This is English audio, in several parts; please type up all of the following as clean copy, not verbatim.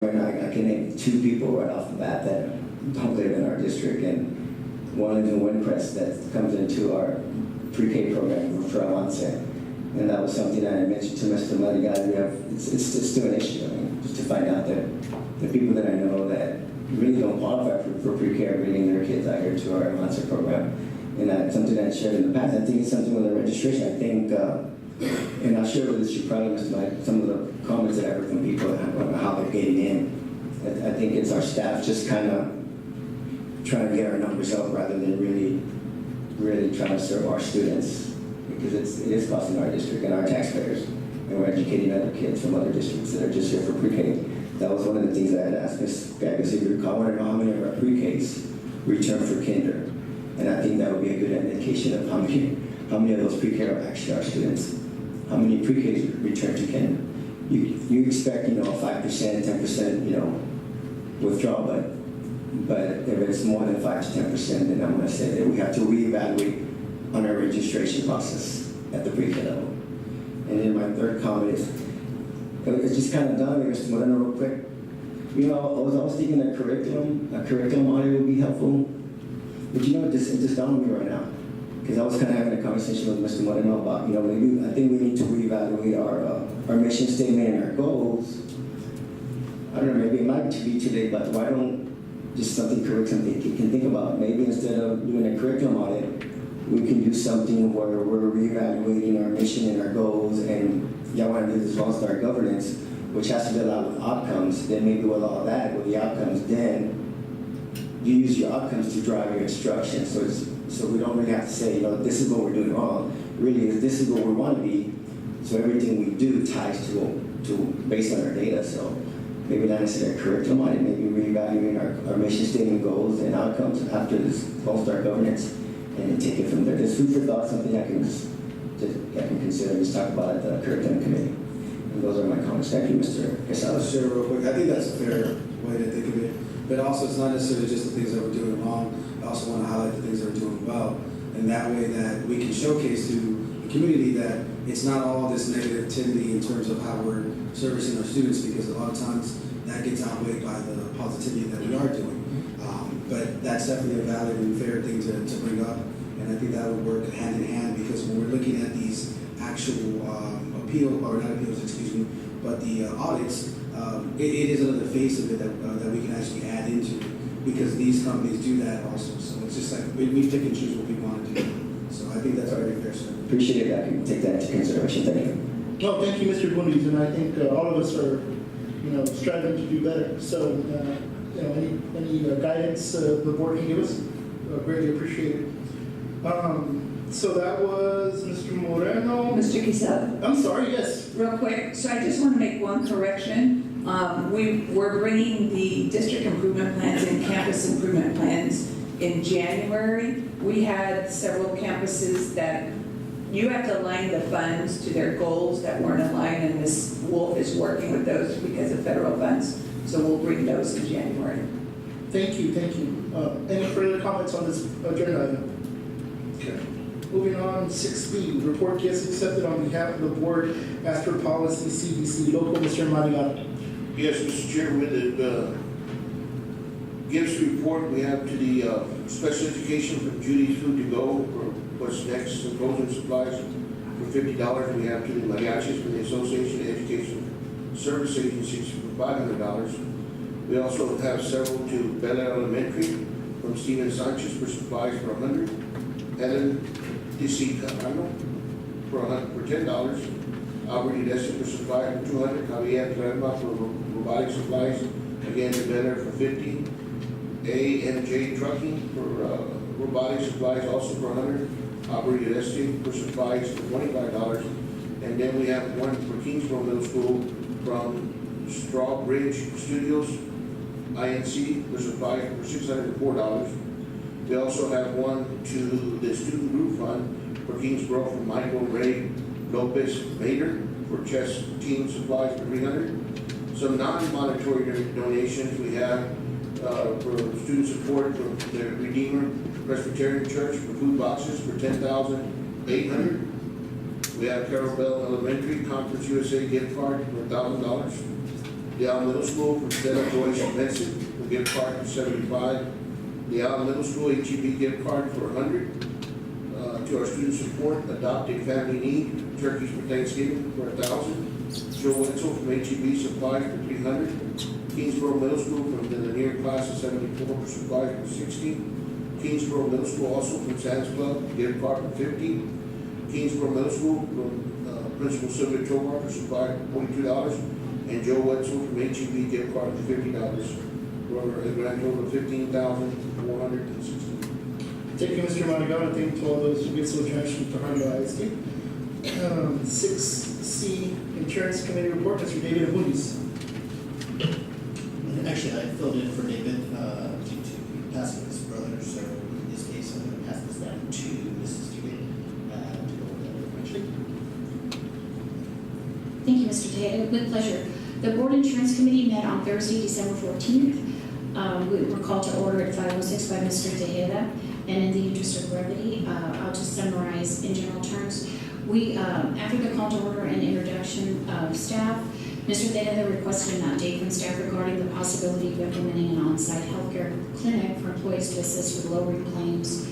Right now, I can name 2 people right off the bat that don't live in our district, and one lives in Windcrest that comes into our pre-K program for Avance. And that was something that I mentioned to Mr. Madigan. It's still an issue. I mean, just to find out that the people that I know that really don't qualify for pre-K are bringing their kids out here to our Avance program. And that's something that I shared in the past. I think it's something with the registration. I think, and I'll share with you probably some of the comments that I heard from people about how they're getting in. I think it's our staff just kind of trying to get our numbers up rather than really trying to serve our students, because it is costing our district and our taxpayers, and we're educating other kids from other districts that are just here for pre-K. That was one of the things I had asked Ms. Gagas, if you recall, I wanted to know how many of our pre-Ks return for kinder, and I think that would be a good indication of how many of those pre-K are actually our students. How many pre-Ks return to kinder? You expect, a 5%, 10%, withdrawal, but if it's more than 5 to 10%, then I'm going to say that we have to reevaluate on our registration process at the pre-K level. And then my third comment is, it's just kind of done, Mr. Moreno, real quick. I was thinking a curriculum audit would be helpful, but it just dawned on me right now, because I was kind of having a conversation with Mr. Moreno about, maybe I think we need to reevaluate our mission statement and our goals. I don't know, maybe it might be today, but why don't just something curriculum you can think about? Maybe instead of doing a curriculum audit, we can do something where we're reevaluating our mission and our goals, and y'all want to do this as well as our governance, which has to be a lot with outcomes. Then maybe with all that, with the outcomes, then you use your outcomes to drive your instruction. So we don't really have to say, this is what we're doing wrong. Really, this is what we want to be. So everything we do ties to based on our data. So maybe not necessarily a curriculum audit, maybe reevaluating our mission statement, goals, and outcomes after this All-Star governance, and then take it from there. Just food for thought, something I can consider and just talk about at the curriculum committee. And those are my comments. Thank you, Mr. Quesada. I'll share real quick. I think that's a fair way to think of it. But also, it's not necessarily just the things that we're doing wrong. I also want to highlight the things that we're doing well. And that way that we can showcase to the community that it's not all this negativity in terms of how we're servicing our students, because a lot of times that gets outweighed by the positivity that we are doing. But that's definitely a valid and fair thing to bring up. And I think that would work hand in hand, because when we're looking at these actual but the audits, it is another face of it that we can actually add into, because these companies do that also. So it's just like we pick and choose what we want to do. So I think that's very fair, sir. Appreciate it. I can take that into consideration. Thank you. No, thank you, Mr. Bundes, and I think all of us are, striving to do better. So, any guidance the board can give us, greatly appreciated. So that was Mr. Moreno. Mr. Quesada. I'm sorry, yes. Real quick, so I just want to make one correction. We're bringing the district improvement plans and campus improvement plans in January. We had several campuses that you have to align the funds to their goals that weren't aligned, and Ms. Wolf is working with those because of federal funds. So we'll bring those in January. Thank you. Any further comments on this agenda item? Okay. Moving on, 6B, report gets accepted on behalf of the board as per policy CDC local. Mr. Mariano. Yes, Mr. Chair, with the gifts report we have to the special education for Judy's Food to Go for what's next, symposium supplies for $50. We have to the mariachis for the Association of Education Service Agencies for $500. We also have several to Bella Elementary from Steven Sanchez for supplies for $100. Helen Carano for $10. Albert Udesi for supplies for $200. Javier Tremba for robotic supplies, again to Benner for $50. AMJ Trucking for robotic supplies also for $100. Albert Udesi for supplies for $25. And then we have one for Kingsborough Middle School from Strawbridge Studios, INC, for supplies for $604. We also have one to the Student Group Fund for Kingsborough from Michael Ray Lopez Vader for chess team supplies for $300. Some non-monetary donations we have for student support from the Redeemer Presbyterian Church for food boxes for $10,800. We have Carol Bell Elementary Conference USA gift card for $1,000. Leon Middle School for Stella Joyce Benson, a gift card for $75. Leon Middle School HEB gift card for $100. To our student support, Adopt a Family Need, turkeys for Thanksgiving for $1,000. Joe Wetzel from HEB Supplies for $300. Kingsborough Middle School from the Lanier class of 74 for supplies for $60. Kingsborough Middle School also from Sam's Club, gift card for $50. Kingsborough Middle School from Principal Sylvia Tovar for supply for $42. And Joe Wetzel from HEB gift card for $50. For a grand total of $15,460. Thank you, Mr. Monagon, and thank you to all those who give so generously to Harlem ISD. 6C, Insurance Committee Report, Mr. David Abundis. Actually, I filled in for David due to passing his brother, so in this case, I'm going to pass this down to Mrs. Dugan to go over that information. Thank you, Mr. Tejeda. With pleasure. The Board Insurance Committee met on Thursday, December 14th. We were called to order at 5:06 by Mr. Tejeda. And in the interest of brevity, I'll just summarize in general terms. We, after the call to order and introduction of staff, Mr. Tejeda requested an update from staff regarding the possibility of implementing an on-site healthcare clinic for employees to assist with lowering claims,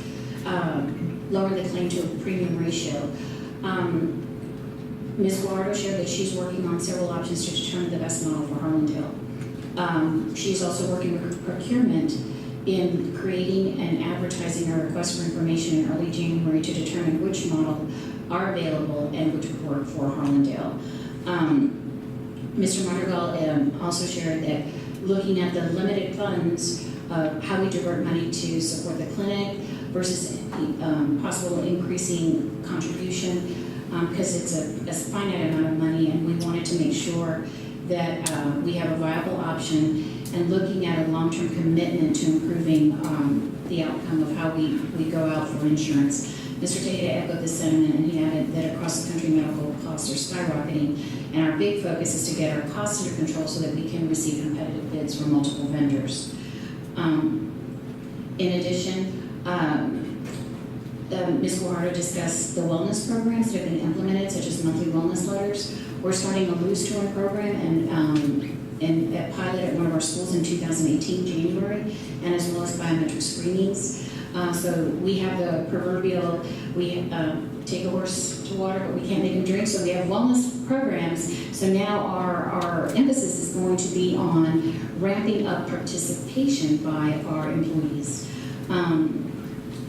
lower the claim to a premium ratio. Ms. Guardo shared that she's working on several options to determine the best model for Harlandale. She's also working with procurement in creating and advertising a request for information in early January to determine which model are available and which would work for Harlandale. Mr. Montergal also shared that looking at the limited funds, how we divert money to support the clinic versus possible increasing contribution, because it's a finite amount of money, and we wanted to make sure that we have a viable option and looking at a long-term commitment to improving the outcome of how we go out for insurance. Mr. Tejeda echoed the sentiment, and he added that across the country medical costs are skyrocketing, and our big focus is to get our costs under control so that we can receive competitive bids from multiple vendors. In addition, Ms. Guajardo discussed the wellness programs that have been implemented, such as monthly wellness letters. We're starting a Lose to Win program and a pilot at one of our schools in 2018, January, and as well as biometric screenings. So we have the proverbial, we take a horse to water, but we can't make him drink, so we have wellness programs. So now our emphasis is going to be on ramping up participation by our employees.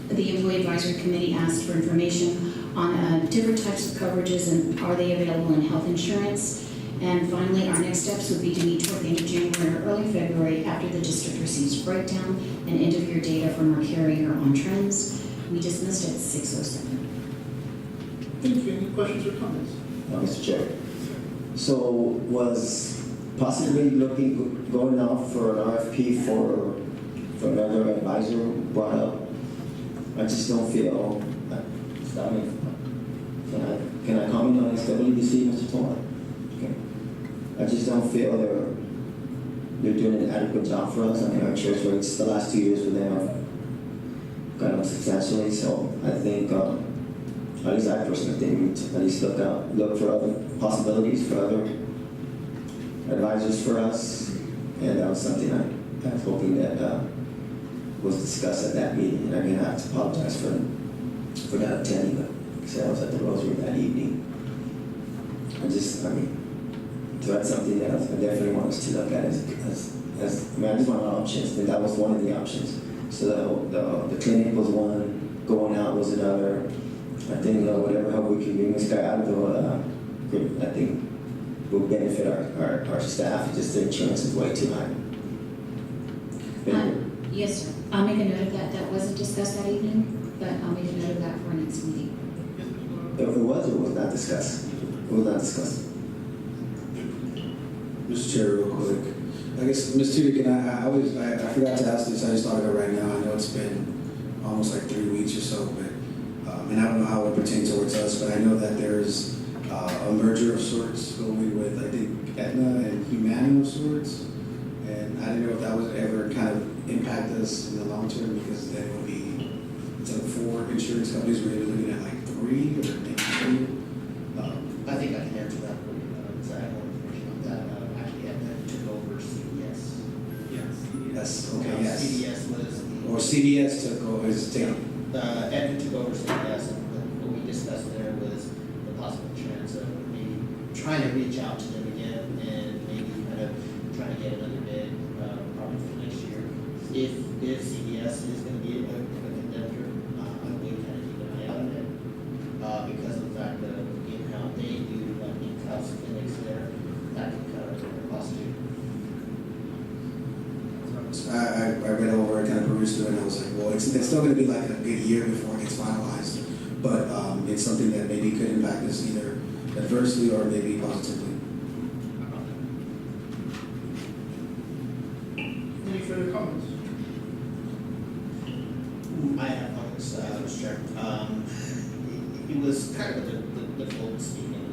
The Employee Advisory Committee asked for information on different types of coverages and are they available in health insurance. And finally, our next steps would be to meet toward the end of January or early February after the district receives breakdown and end-of-year data from our carrier on trends. We dismissed at 6:07. Thank you. Any questions or comments? Mr. Chair. So was possibly going out for an RFP for another advisor brought up? I just don't feel, can I comment on SWBC, Mr. Torn? Okay. I just don't feel they're doing an adequate job for us. I mean, our insurance rates the last 2 years for them have gone up substantially, so I think, at least I personally think we need to at least look for other possibilities for other advisors for us, and that was something I was hoping that was discussed at that meeting, and again, I have to apologize for not attending, but because I was at the Rosary that evening. So that's something that I definitely want us to look at as I mean, I just want options, and that was one of the options. So the clinic was one, going out was another. I think whatever help we can bring this guy out of the, I think will benefit our staff. Just the insurance is way too high. Yes, sir. I'll make a note of that. That wasn't discussed that evening, but I'll make a note of that for our next meeting. If it was not discussed. It was not discussed. Mr. Chair, real quick. I guess, Ms. Tudyk, I forgot to ask this, I just thought of it right now. I know it's been almost like 3 weeks or so, but, and I don't know how it pertains towards us, but I know that there's a merger of sorts going with, I think, Aetna and Humana of sorts. And I didn't know if that would ever kind of impact us in the long term, because then it would be, instead of 4 insurance companies, we're going to be looking at like 3 or maybe 2. I think I can answer that for you, because I have more information on that. Actually, Aetna took over Yes, okay, yes. CDS was the. Or CDS took over, is taking. Edmund took over CDS, and what we discussed there was the possible chance of maybe trying to reach out to them again and maybe kind of trying to get another bid, probably for next year. If CDS is gonna be a contender, I would kind of keep an eye on it, because of the fact that in-house, they do like in-house clinics there, that can cover their cost too. I read over it, kind of perused through it, and I was like, well, it's still gonna be like a good year before it gets finalized. But, it's something that maybe could impact us either adversely or maybe positively. Any further comments? I have comments, Mr. Chair. It was kind of the difficult speaking,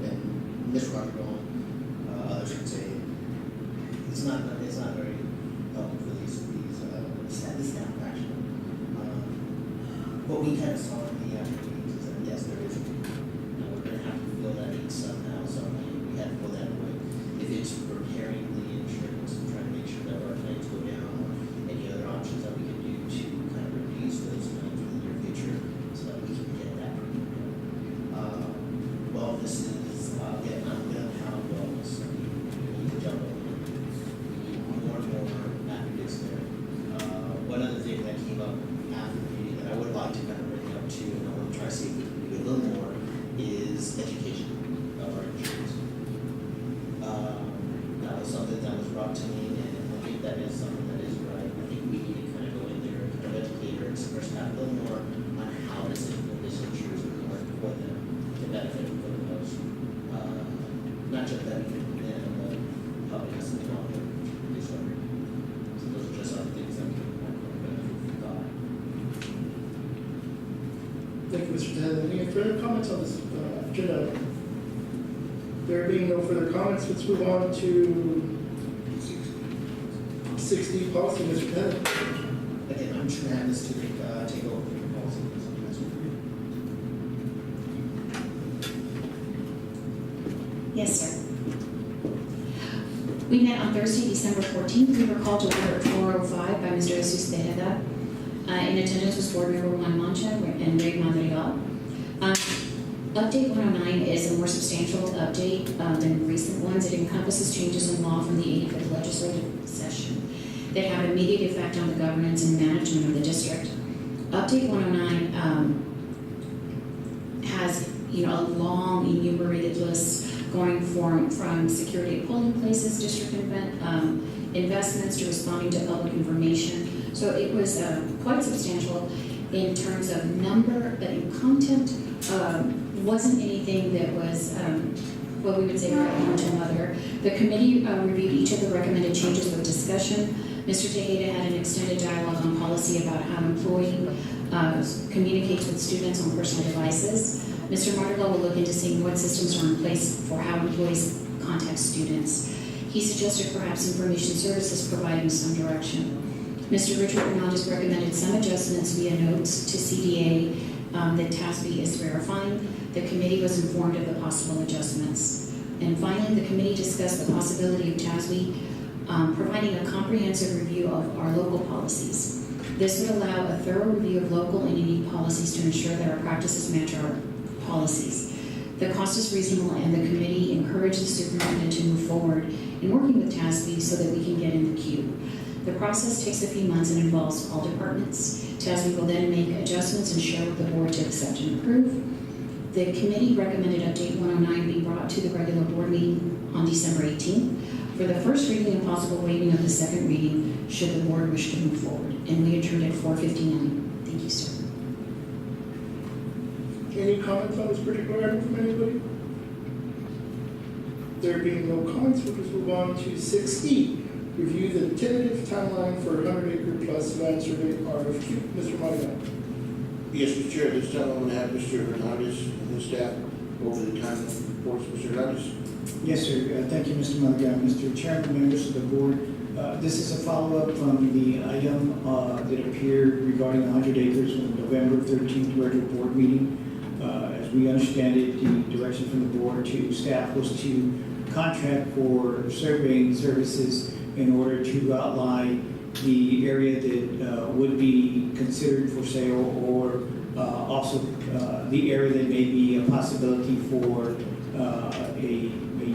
and Mr. Roger Golan, others could say, it's not very helpful for these staff actually. What we kind of saw in the afternoons is that yes, there is, we're gonna have to fill that need somehow, we have to fill that way. If it's repairing the insurance and trying to make sure that our claims go down, or any other options that we can do to kind of reduce those claims in the near future, so that we can get that. Well, this is, getting on how wellness, we need to jump over. We need more and more advocates there. One other thing that came up after the meeting that I would like to kind of bring up too, and I want to try to see if we can do a little more, is education of our insurance. That was something that was brought to me, and I think that is something that is right. I think we need to kind of go in there and kind of educate our staff a little more on how this insurance would work for them to benefit for the most. Not just benefit them, but helping us in the long term. So those are just other things that we might want to benefit from God. Thank you, Mr. Tejeda. Any further comments on this agenda item? There being no further comments, let's move on to 6D policy, Mr. Tejeda. Again, I'm just gonna have this to take over the policy. Yes, sir. We met on Thursday, December 14th. We were called to order at 4:05 by Mr. Jesus Tejeda. In attendance was Board Member Juan Mancha and Ray Madrigal. Update 109 is a more substantial update than recent ones. It encompasses changes in law from the 85th legislative session that have immediate effect on the governance and management of the district. Update 109 has a long enumerated list going from security at polling places, district investments, to responding to public information. So it was quite substantial in terms of number, but in content, wasn't anything that was what we would say right to mother. The committee reviewed each of the recommended changes with discussion. Mr. Tejeda had an extended dialogue on policy about how employee communicates with students on personal devices. Mr. Madrigal will look into seeing what systems are in place for how employees contact students. He suggested perhaps information services providing some direction. Mr. Richard Hernandez recommended some adjustments via notes to CDA that TASB is verifying. The committee was informed of the possible adjustments. And finally, the committee discussed the possibility of TASB providing a comprehensive review of our local policies. This would allow a thorough review of local and unique policies to ensure that our practices match our policies. The cost is reasonable, and the committee encouraged the superintendent to move forward in working with TASB so that we can get in the queue. The process takes a few months and involves all departments. TASB will then make adjustments and share with the board to accept and approve. The committee recommended update 109 be brought to the regular board meeting on December 18th for the first reading and possible waiving of the second reading should the board wish to move forward. And we adjourned at 4:59. Thank you, sir. Any comments on this particular item from anybody? There being no comments, we'll just move on to 6E. Review the tentative timeline for 100-acre plus land survey RFQ. Mr. Madrigal. Yes, Mr. Chair, this time I'm gonna have Mr. Hernandez and his staff go over the time reports. Mr. Hernandez? Yes, sir. Thank you, Mr. Madrigal. Mr. Chairman, members of the board, this is a follow-up from the item that appeared regarding 100 acres on November 13th regular board meeting. As we understand it, the direction from the board to staff was to contract for surveying services in order to outline the area that would be considered for sale, or also the area that may be a possibility for a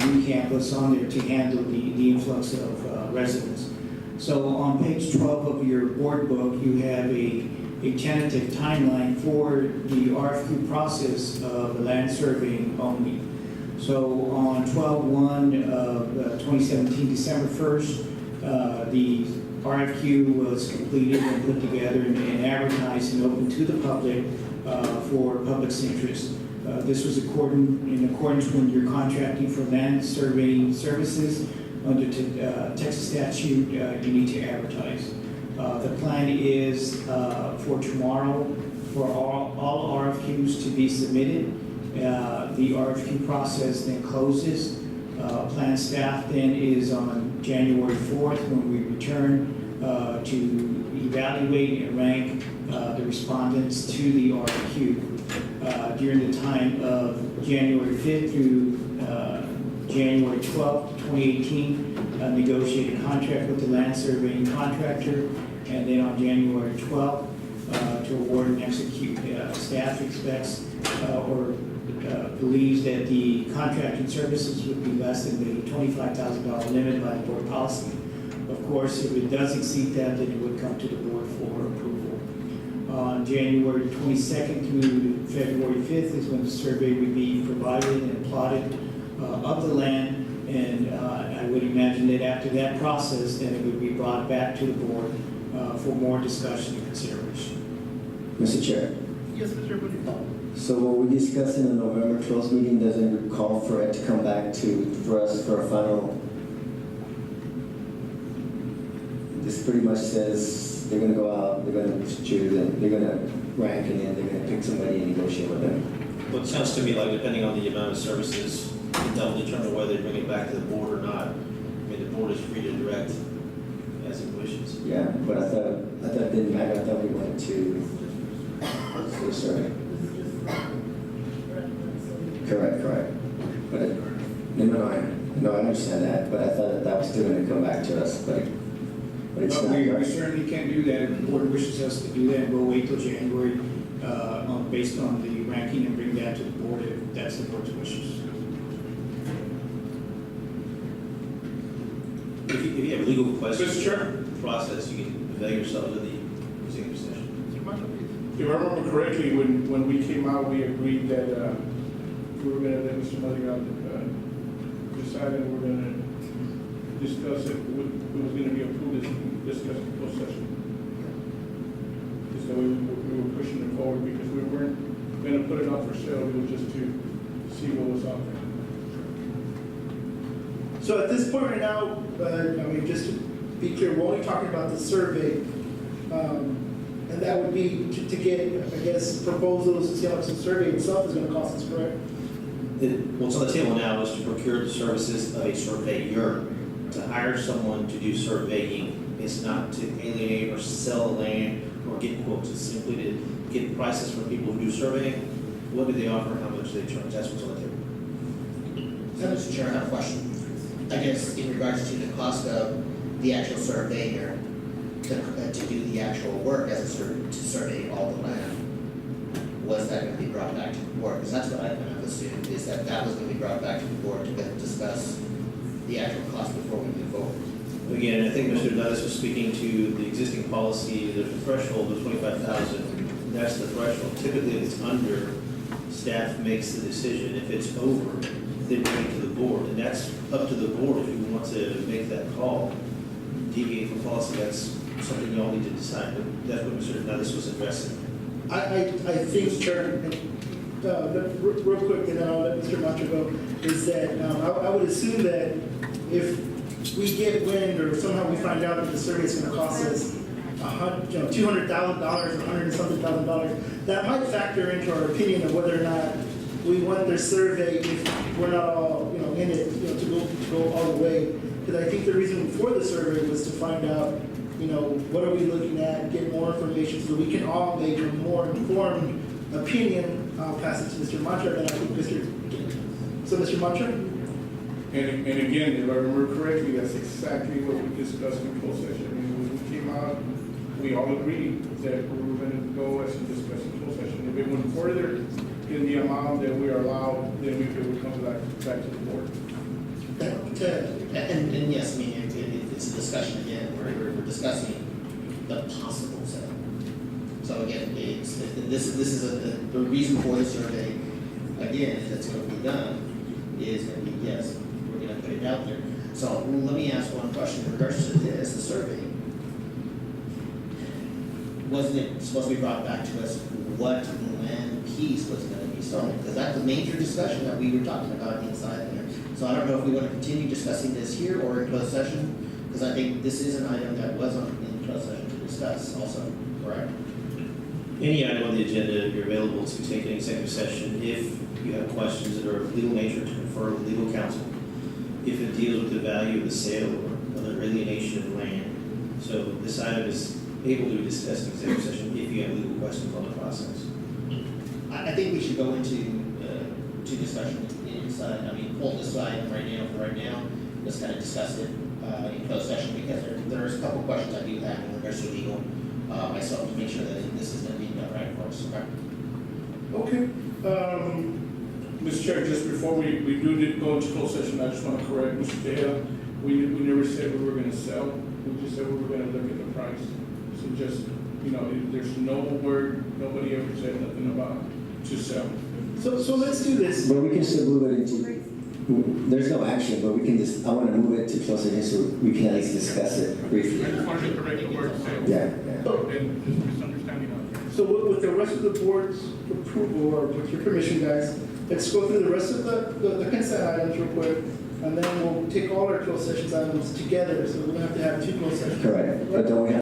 new campus on there to handle the influx of residents. So on page 12 of your board book, you have a tentative timeline for the RFQ process of land surveying only. So on 12/1 of 2017, December 1st, the RFQ was completed and put together and advertised and open to the public for public's interest. This was in accordance with your contracting for land surveying services. Under Texas statute, you need to advertise. The plan is for tomorrow for all RFQs to be submitted. The RFQ process then closes. Plan staff then is on January 4th when we return to evaluate and rank the respondents to the RFQ. During the time of January 5th through January 12th, 2018, negotiate a contract with the land surveying contractor, and then on January 12th, to award and execute. Staff expects or believes that the contracting services would be less than the $25,000 limit by board policy. Of course, if it does exceed that, then it would come to the board for approval. On January 22nd through February 5th is when the survey would be provided and plotted of the land, and I would imagine that after that process, then it would be brought back to the board for more discussion and consideration. Mr. Chair, Yes, Mr. Woody. so what we discussed in the November 12th meeting doesn't call for it to come back for us for a final. This pretty much says they're gonna go out, they're gonna choose, and they're gonna rank, and then they're gonna pick somebody and negotiate with them. Well, it sounds to me like depending on the amount of services, they'll determine whether they bring it back to the board or not. I mean, the board is free to direct as it wishes. Yeah, but I thought it didn't matter, I thought we went to the survey. Correct. But no, I understand that, but I thought that was still gonna come back to us, but it's not. We right. certainly can't do that. If the board wishes us to do that, we'll wait till January, based on the ranking, and bring that to the board if that's the board's wishes. If you have legal questions. Mr. Chair? Process, you can avail yourself of the executive session. If I remember correctly, when we came out, we agreed that we were gonna let Mr. Madigan decide, and we're gonna discuss it, it was gonna be approved, discussed in closed session. Just that we were pushing it forward, because we weren't gonna put it out for sale, it was just to see what was out there. So at this point right now, just to be clear, we're only talking about the survey. And that would be to get, I guess, proposals to see how much the survey itself is gonna cost us, correct? What's on the table now is to procure the services of a surveyor, to hire someone to do surveying. It's not to alienate or sell land or get quotes, it's simply to get prices from people who do surveying. What do they offer, how much they charge, that's what's on the table. So, Mr. Chair, I have a question. I guess in regards to the cost of the actual surveyor to do the actual work as to survey all the land, was that going to be brought back to the board? Because that's what I kind of assumed, is that was going to be brought back to the board to discuss the actual cost before we move forward. Again, I think Mr. Dundas was speaking to the existing policy, there's a threshold of 25,000. That's the threshold. Typically, if it's under, staff makes the decision. If it's over, they bring it to the board, and that's up to the board if you want to make that call. Deviate from policy, that's something you all need to decide, but that's what Mr. Dundas was addressing. I think, Chair, real quick, and then I'll let Mr. Mantra go, is that I would assume that if we get wind or somehow we find out that the survey is going to cost us $200,000, $100 and something $1,000, that might factor into our opinion of whether or not we want their survey if we're not all in it to go all the way. Because I think the reason for the survey was to find out what are we looking at, get more information so that we can all make a more informed opinion. I'll pass it to Mr. Mantra, and I think Mr. Mantra? And again, if I remember correctly, that's exactly what we discussed in closed session. I mean, when we came out we all agreed that we were gonna go as a discussion closed session. If it went further in the amount that we are allowed, then we could come back to the board. And yes, I mean, it's a discussion again, we're discussing the possible sale. So again, this is the reason for the survey, again, if it's gonna be done, is gonna be, yes, we're gonna put it out there. So let me ask one question in regards to this, the survey. Wasn't it supposed to be brought back to us what land piece was gonna be sold? Because that's a major discussion that we were talking about inside there. So I don't know if we want to continue discussing this here or in closed session, because I think this is an item that was on in closed session to discuss also, correct? Any item on the agenda, you're available to take an executive session if you have questions that are of legal nature to confer with legal counsel. If it deals with the value of the sale or the alienation of land. So this item is able to be discussed in executive session if you have legal questions on the process. I think we should go into to discussion inside, I mean, pull this item right now, let's kind of discuss it in closed session, because there's a couple questions I do have in regards to legal myself, to make sure that this is going to be done right for us, okay? Okay. Mr. Chair, just before we do go into closed session, I just want to correct Mr. Tejeda. We never said we were going to sell, we just said we were going to look at the price. So just, there's no word, nobody ever said nothing about to sell. So let's do this. But we can still move it into, there's no action, but we can just, I want to move it to closed session so we can at least discuss it briefly. I just wanted to correct the word sale. Yeah. And there's misunderstanding out there. So with the rest of the board's approval, or with your permission, guys, let's go through the rest of the consent items real quick, and then we'll take all our closed sessions items together, so we don't have to have two closed sessions. Correct. But don't we have